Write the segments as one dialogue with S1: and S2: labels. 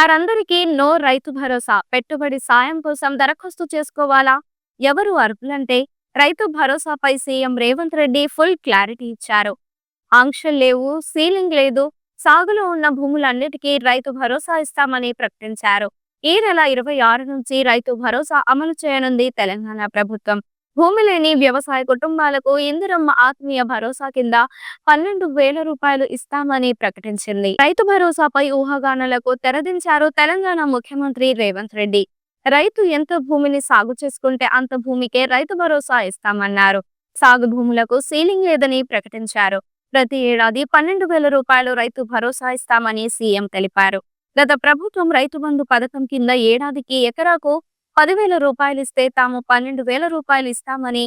S1: వారందరికీ నో రైతు భరోసా పెట్టుబడి సాయం కోసం దరఖాస్తు చేసుకోవాలా? ఎవరు అర్హులంటే రైతు భరోసాపై CM Revanth Reddy full clarity ఇచ్చారు. ఆంక్షలు లేవు, సీలింగ్ లేదు, సాగులో ఉన్న భూములన్నిటికీ రైతు భరోసా ఇస్తామని ప్రకటించారు. ఈ నెల 26 నుంచి రైతు భరోసా అమలు చేయనుంది తెలంగాణ ప్రభుత్వం. భూమి లేని వ్యవసాయ కుటుంబాలకు ఇందిరమ్మ ఆత్మీయ భరోసా కింద 12,000 రూపాయలు ఇస్తామని ప్రకటించింది. రైతు భరోసాపై ఊహాగానాలకు తెరదించారు తెలంగాణ ముఖ్యమంత్రి రేవంత్ రెడ్డి. రైతు ఎంత భూమిని సాగు చేసుకుంటే అంత భూమికే రైతు భరోసా ఇస్తామన్నారు. సాగు భూములకు సీలింగ్ లేదని ప్రకటించారు. ప్రతి ఏడాది 12,000 రూపాయలు రైతు భరోసా ఇస్తామని సీఎం తెలిపారు. గత ప్రభుత్వం రైతు బంధు పథకం కింద ఏడాదికి ఎకరాకు 10,000 రూపాయలిస్తే తాము 12,000 రూపాయలు ఇస్తామని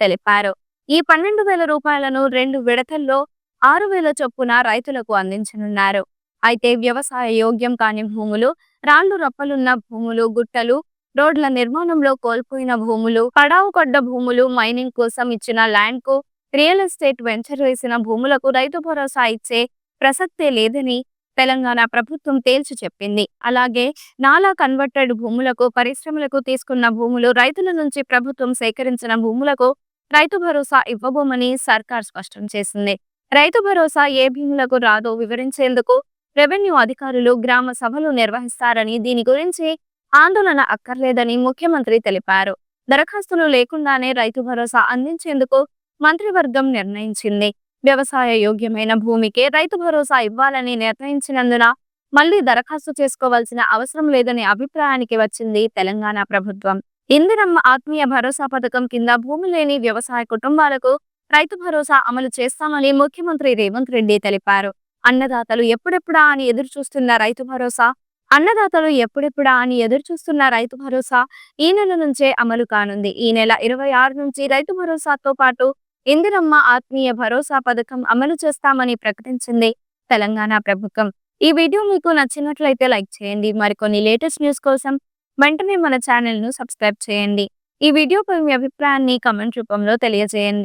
S1: తెలిపారు. ఈ 12,000 రూపాయలను 2 విడతల్లో 6,000 చొప్పున రైతులకు అందించనున్నారు. అయితే వ్యవసాయ యోగ్యం కాని భూములు, రాళ్లు రప్పలున్న భూములు, గుట్టలు, రోడ్ల నిర్మాణంలో కోల్పోయిన భూములు, పడావు కొడ్డ భూములు, మైనింగ్ కోసం ఇచ్చిన ల్యాండ్ కు, రియల్ ఎస్టేట్ వెంచర్ వేసిన భూములకు రైతు భరోసా ఇచ్చే ప్రసక్తే లేదని తెలంగాణ ప్రభుత్వం తేల్చి చెప్పింది. అలాగే నాలా కన్వర్టెడ్ భూములకు, పరిశ్రమలకు తీసుకున్న భూములు, రైతుల నుంచి ప్రభుత్వం సేకరించిన భూములకు రైతు భరోసా ఇవ్వబోమని సర్కార్ స్పష్టం చేసింది. రైతు భరోసా ఏ భూములకు రాదో వివరించేందుకు రెవెన్యూ అధికారులు గ్రామ సభలు నిర్వహిస్తారని, దీని గురించి ఆందోళన అక్కర్లేదని ముఖ్యమంత్రి తెలిపారు. దరఖాస్తులు లేకుండానే రైతు భరోసా అందించేందుకు మంత్రివర్గం నిర్ణయించింది. వ్యవసాయ యోగ్యమైన భూమికే రైతు భరోసా ఇవ్వాలని నిర్ణయించినందున మళ్లీ దరఖాస్తు చేసుకోవాల్సిన అవసరం లేదనే అభిప్రాయానికి వచ్చింది తెలంగాణ ప్రభుత్వం. ఇందిరమ్మ ఆత్మీయ భరోసా పథకం కింద భూమి లేని వ్యవసాయ కుటుంబాలకు రైతు భరోసా అమలు చేస్తామని ముఖ్యమంత్రి రేవంత్ రెడ్డి తెలిపారు. అన్నదాతలు ఎప్పుడెప్పుడా అని ఎదురుచూస్తున్న రైతు భరోసా ఈ నెల నుంచే అమలు కానుంది. ఈ నెల 26 నుంచి రైతు భరోసాతో పాటు ఇందిరమ్మ ఆత్మీయ భరోసా పథకం అమలు చేస్తామని ప్రకటించింది తెలంగాణ ప్రభుత్వం. ఈ వీడియో మీకు నచ్చినట్లయితే లైక్ చేయండి. మరికొన్ని లేటెస్ట్ న్యూస్ కోసం వెంటనే మన ఛానల్ ను సబ్స్క్రైబ్ చేయండి. ఈ వీడియోపై మీ అభిప్రాయాన్ని కామెంట్ రూపంలో తెలియజేయండి.